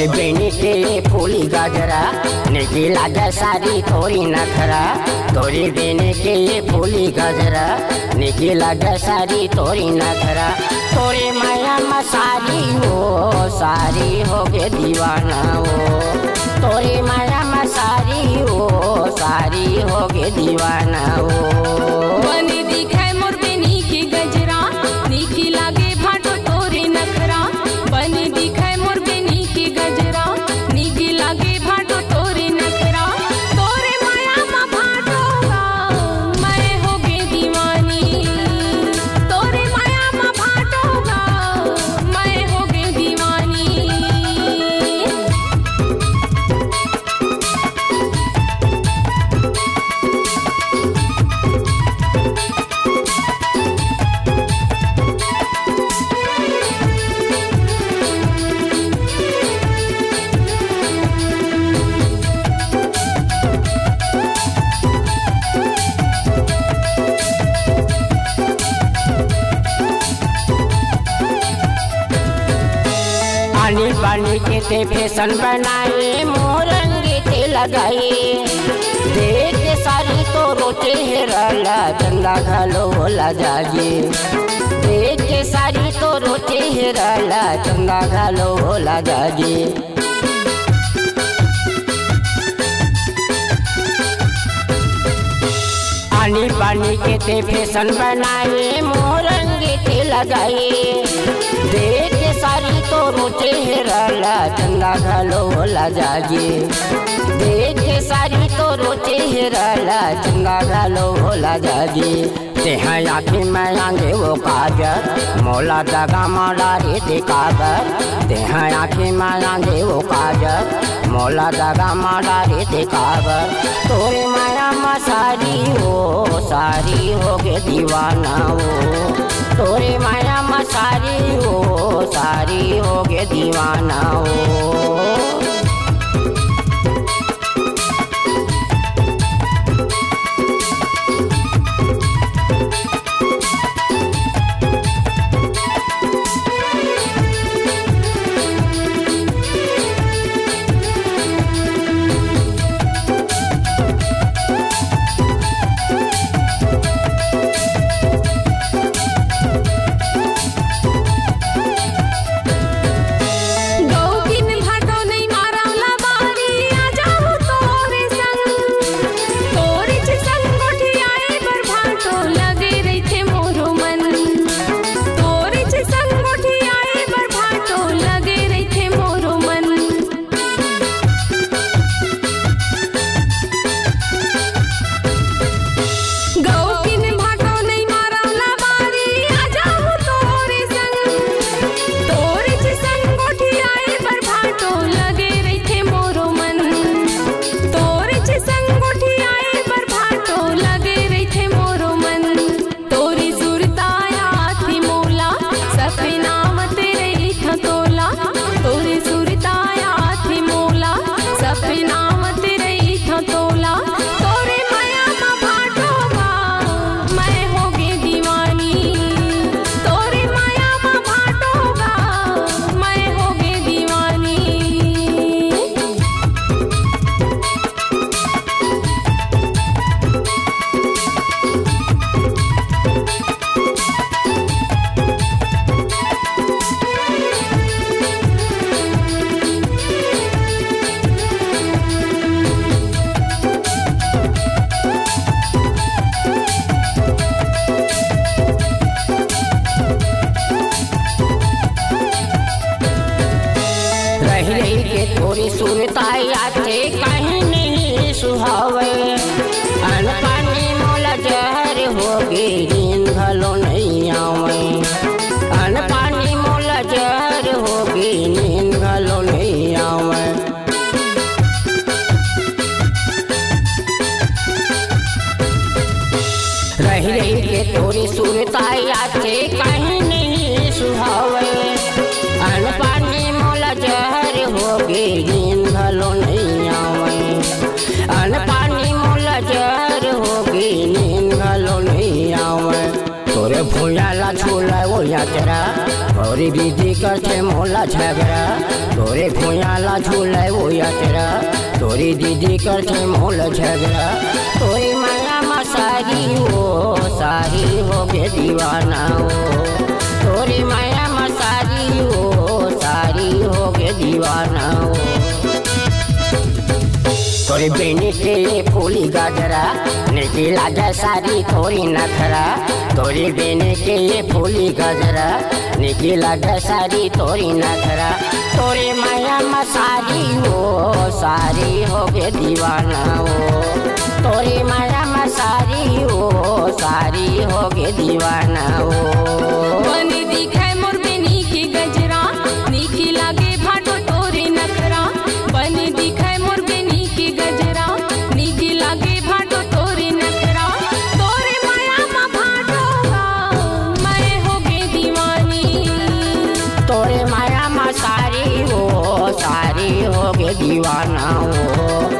तोरी बेनी के फूली गजरा निकी लागे सारी तोरी नखरा। तोरी बेनी के फूली गजरा निकी लागे सारी तोरी नखरा। तोरी माया में सारी हो गे दीवाना हो। तोरी माया में सारी हो गे दीवाना हो। बनी दिखे मोर बेनी की गजरा निकी लागे भाटो तोरी नखरा। बनी दिखे मोर बेनी की गजरा निकी लागे भाटो तोरी नखरा। तोरे माया मा भाटोगा मैं होगे दीवानी। तोरे माया मा भाटोगा मैं होगे दीवानी। पानी पानी के ते फैशन बनाए मोरंगी ते लगाए। देख सारी तो रोते हेरला चंदा घालो होला जागे। देख सारी तो रोते हेरला चंदा घालो होला जागे। पानी पानी के ते फैशन बनाए मोरंगी ते लगाए। देख सारी तो रोते हेरला चंदा घालो होला जागे। देख सारी तो रोते हेरला चंदा घालो होला जागे। तेहा आँखी में आंगे वो काजर मौला दगा माला रे दे कागर। तेहा आँखी में आंगे वो काजर मौला दगा माला रे दे कागर। तोरे माया में सारी हो गे दीवाना हो। तोरे माया में सारी हो गे दीवाना हो। तोरी सुनताई आते कहीं नहीं सुहावे। अन पानी मोला जहर होगे नींद भलो नहीं आवे। अन पानी मोला जहर होगे नींद भलो नहीं आवे। रही के तोरी सुनताई आते कहीं नहीं सुहावे। अन पानी मोला जहर होगे नींद भलो नहीं आवे। अन पानी मोला जहर होगे नींद भलो नहीं आवे। तोरे भूला ला झूला वो यात्रा तोरी दीदी करते मोला झगड़ा, तोरे भुयाला झूले वो यात्रा। तोरी दीदी करते मोला झगड़ा, तोरी माया मसारी हो सारी हो के दीवाना हो। तोरी माया मसारी हो सारी हो के दीवाना हो। तोरी बेनी के ये फूली गजरा, निकला जा सारी तोरी नखरा। तोरी बेनी के ये फूली गजरा, निकला जा सारी तोरी नखरा। तोरी माया मसारी हो सारी हो के दीवाना हो। तोरी माया मसारी हो सारी हो के दीवाना हो। बनी दिखे मोर बेनी के गजरा, नीकी लागे भाटो तोरे नखरा। बनी दिखे मोर बेनी के गजरा, नीकी लागे भाटो तोरे नखरा। तोरे माया मा भाटोगा मैं होगे दीवानी। तोरे माया मसारी हो सारी हो के दीवाना हो।